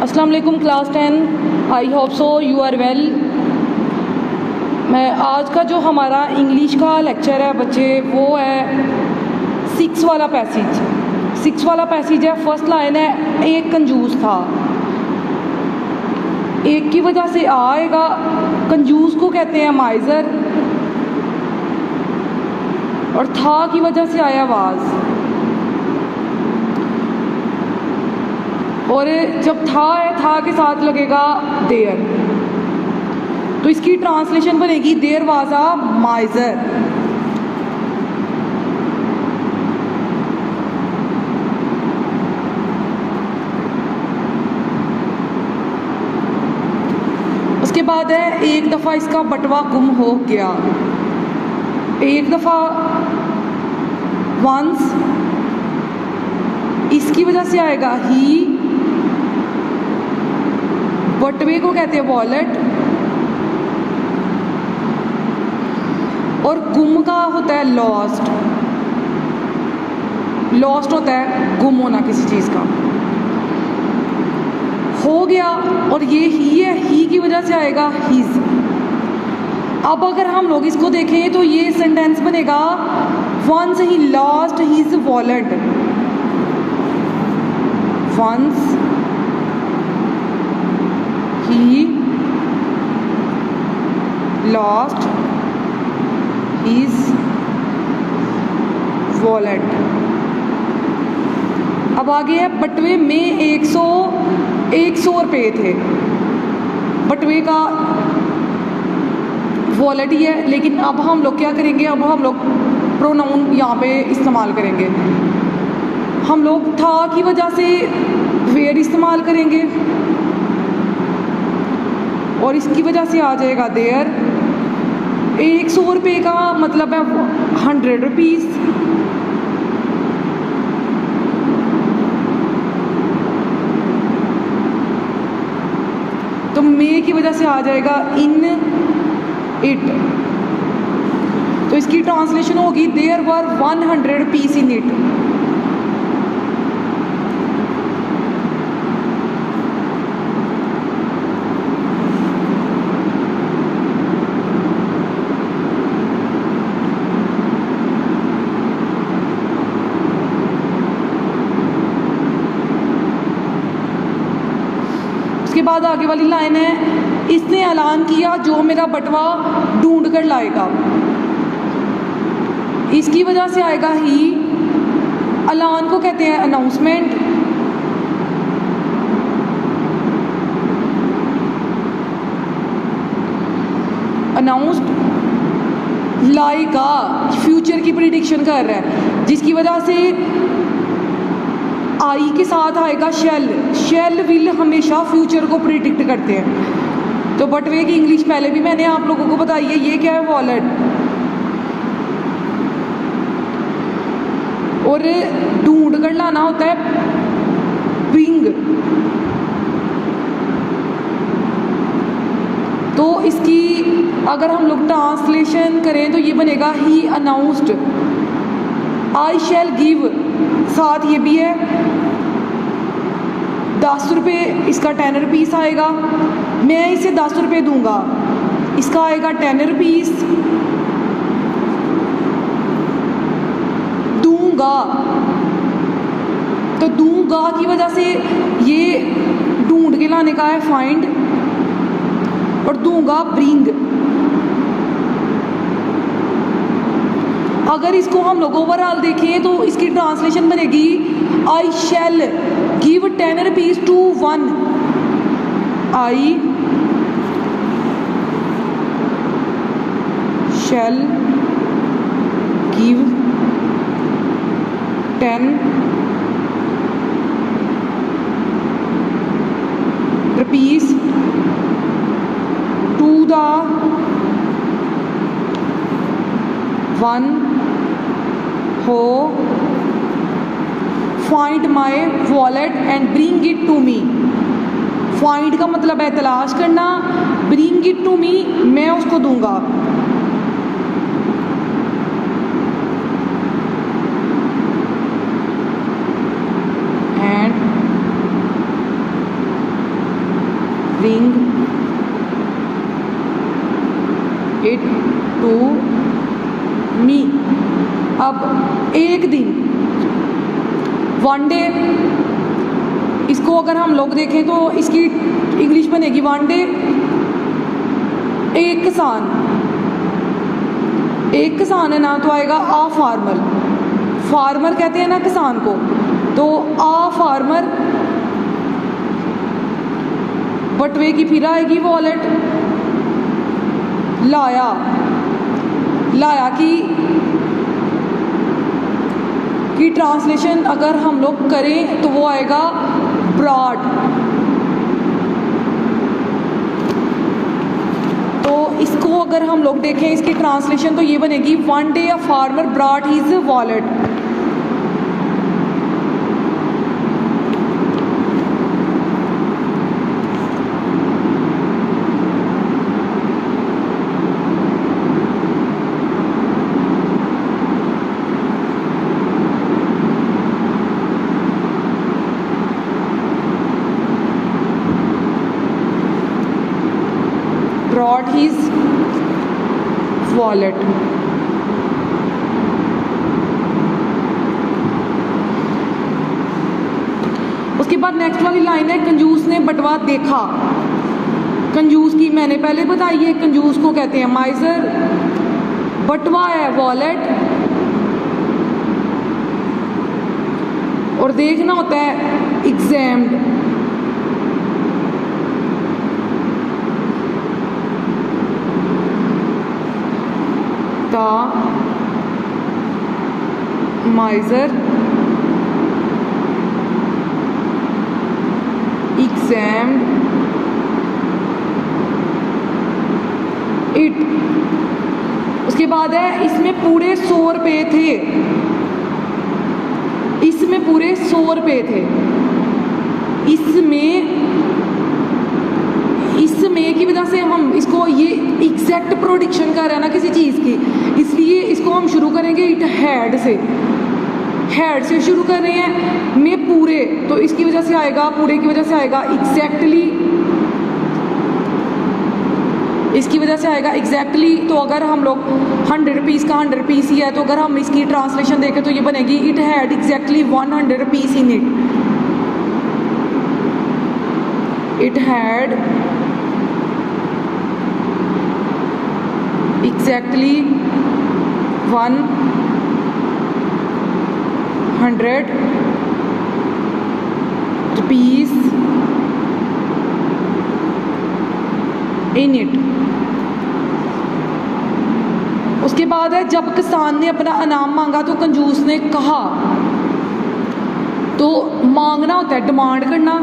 अस्सलाम वालेकुम class 10। I hope so you are well. मैं आज का जो हमारा इंग्लिश का लेक्चर है बच्चे, वो है 6 वाला पैसेज। 6 वाला पैसेज है, फर्स्ट लाइन है, एक कंजूस था। एक की वजह से आएगा, कंजूस को कहते हैं माइजर, और था की वजह से आया वाज। और जब था है, था के साथ लगेगा देयर, तो इसकी ट्रांसलेशन बनेगी देयर वाज अ माइजर। उसके बाद है, एक दफ़ा इसका बटवा गुम हो गया। एक दफ़ा वंस, इसकी वजह से आएगा ही। बटवे को कहते हैं वॉलेट, और गुम का होता है लॉस्ट। लॉस्ट होता है गुम होना किसी चीज़ का। हो गया, और ये ही है, ही की वजह से आएगा हिज। अब अगर हम लोग इसको देखें तो ये सेंटेंस बनेगा once he lost his wallet. Once he lost his wallet। अब आगे है, बटवे में 100 रुपये थे। बटवे का वॉलेट ही है, लेकिन अब हम लोग क्या करेंगे, अब हम लोग प्रोनाउन यहाँ पे इस्तेमाल करेंगे। हम लोग था की वजह से वेयर इस्तेमाल करेंगे, और इसकी वजह से आ जाएगा देयर। 100 रुपये का मतलब है 100 रुपीज़। तो मे की वजह से आ जाएगा इन इट। तो इसकी ट्रांसलेशन होगी there were 100 piece in it. उसके बाद आगे वाली लाइन है, इसने ऐलान किया जो मेरा बटवा ढूंढ कर लाएगा। इसकी वजह से आएगा ही। ऐलान को कहते हैं अनाउंसमेंट। अनाउंस्ड लाएगा, फ्यूचर की प्रिडिक्शन कर रहा है, जिसकी वजह से आई के साथ आएगा शेल। शेल विल हमेशा फ्यूचर को प्रिडिक्ट करते हैं। तो बटवे की इंग्लिश पहले भी मैंने आप लोगों को बताई है। ये क्या है, वॉलेट। और ढूंढ कर लाना होता है ब्रिंग। तो इसकी अगर हम लोग ट्रांसलेशन करें तो ये बनेगा ही अनाउंस्ड आई शैल गिव। साथ ये भी है 10 रुपये, इसका 10 रुपीस आएगा। मैं इसे 10 रुपये दूंगा, इसका आएगा 10 रुपीस। दूंगा, तो दूंगा की वजह से ये ढूंढ के लाने का है फाइंड, और दूंगा ब्रिंग। अगर इसको हम लोग ओवरऑल देखें तो इसकी ट्रांसलेशन बनेगी I shall give 10 rupees to one. I shall give 10 rupees to the one who find my wallet and bring it to me. Find का मतलब है तलाश करना, ब्रिंग इट टू मी मैं उसको दूंगा। Bring it to me. अब एक दिन, वन डे, इसको अगर हम लोग देखें तो इसकी इंग्लिश बनेगी वन डे। एक किसान है ना, तो आएगा आ फार्मर। फार्मर कहते हैं ना किसान को, तो आ फार्मर। बटवे की फिर आएगी वॉलेट। लाया की ट्रांसलेशन अगर हम लोग करें तो वो आएगा ब्रॉड। तो इसको अगर हम लोग देखें, इसकी ट्रांसलेशन तो ये बनेगी one day a farmer brought his wallet. brought his wallet। उसके बाद नेक्स्ट वाली लाइन है, कंजूस ने बटवा देखा। कंजूस की मैंने पहले बताई है, कंजूस को कहते हैं माइजर। बटवा है वॉलेट, और देखना होता है एग्जाम्ड। माइजर examined it. उसके बाद है, इसमें पूरे 100 रुपये थे। इसमें पूरे 100 रुपये थे। इसमें की वजह से हम इसको, ये एग्जैक्ट प्रोडिक्शन कर रहे हैं ना किसी चीज़ की, इसलिए इसको हम शुरू करेंगे इट हैड से। हैड से शुरू कर रहे हैं, में पूरे, तो इसकी वजह से आएगा, पूरे की वजह से आएगा एग्जैक्टली। इसकी वजह से आएगा एग्जैक्टली। तो अगर हम लोग 100 रुपीज़ का 100 रुपीज़ ही है, तो अगर हम इसकी ट्रांसलेशन देखें तो ये बनेगी it had exactly 100 rupees in it. It had exactly 100 rupees in it. उसके बाद है, जब किसान ने अपना इनाम मांगा तो कंजूस ने कहा। तो मांगना होता है डिमांड करना,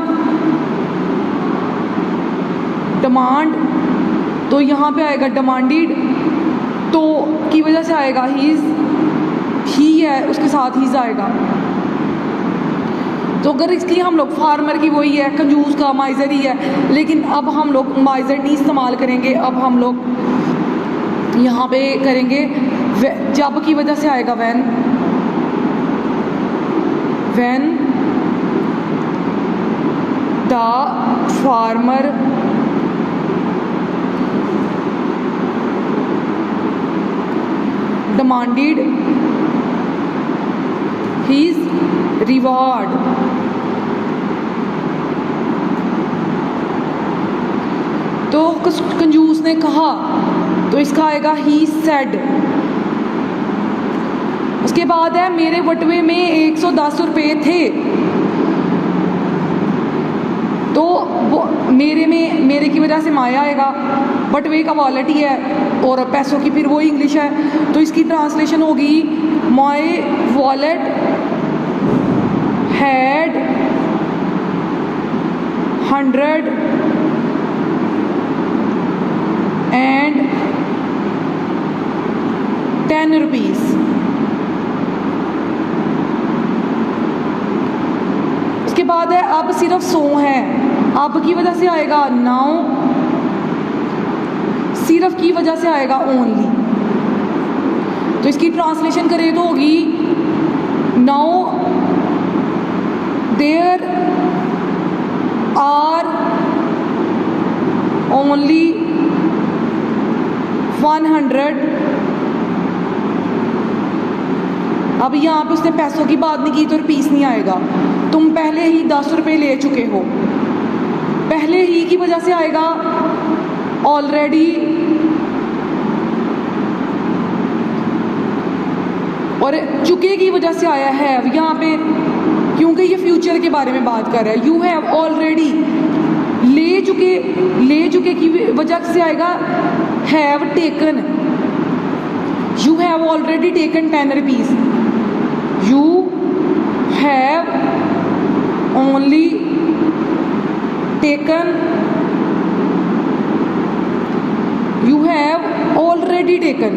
डिमांड। तो यहाँ पे आएगा डिमांडेड, तो की वजह से आएगा ही है, उसके साथ हीज आएगा। तो अगर इसकी हम लोग फार्मर की वही है, कंजूस का माइजर ही है, लेकिन अब हम लोग माइजर नहीं इस्तेमाल करेंगे। अब हम लोग यहाँ पे करेंगे जब की वजह से आएगा when the farmer demanded his reward. तो कंजूस ने कहा, तो इसका आएगा ही सेड। उसके बाद है, मेरे बटवे में 110 रुपये थे। तो वो मेरे की वजह से माया आएगा, बटवे का वॉलेट ही है, और पैसों की फिर वो इंग्लिश है, तो इसकी ट्रांसलेशन होगी माय वॉलेट हैड 110 रुपीज़। उसके बाद है, अब सिर्फ 100 है। अब की वजह से आएगा नाउ, सिर्फ की वजह से आएगा ओनली। तो इसकी ट्रांसलेशन करें तो होगी नाउ देयर आर ओनली 100। अब यहाँ पे उसने पैसों की बात नहीं की तो रुपीस नहीं आएगा। तुम पहले ही 10 रुपये ले चुके हो, पहले ही की वजह से आएगा ऑलरेडी, और चुके की वजह से आया है यहाँ पे, क्योंकि ये फ्यूचर के बारे में बात कर रहा है। यू हैव ऑलरेडी, ले चुके की वजह से आएगा have taken. You have already taken 10 rupees. You have only taken, you have already taken.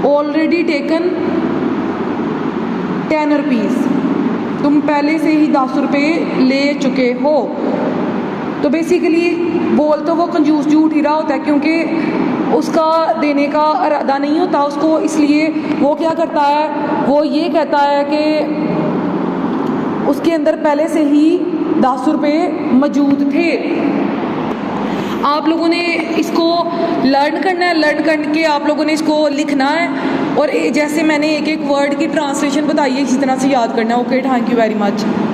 Already taken 10 rupees. तुम पहले से ही 10 रुपये ले चुके हो। तो बेसिकली बोल तो वो कंजूस झूठ ही रहा होता है, क्योंकि उसका देने का इरादा नहीं होता उसको, इसलिए वो क्या करता है, वो ये कहता है कि उसके अंदर पहले से ही 10 रुपये मौजूद थे। आप लोगों ने इसको लर्न करना है, लर्न करके आप लोगों ने इसको लिखना है, और जैसे मैंने एक एक वर्ड की ट्रांसलेशन बताई है इसी तरह से याद करना है। Okay, thank you very much.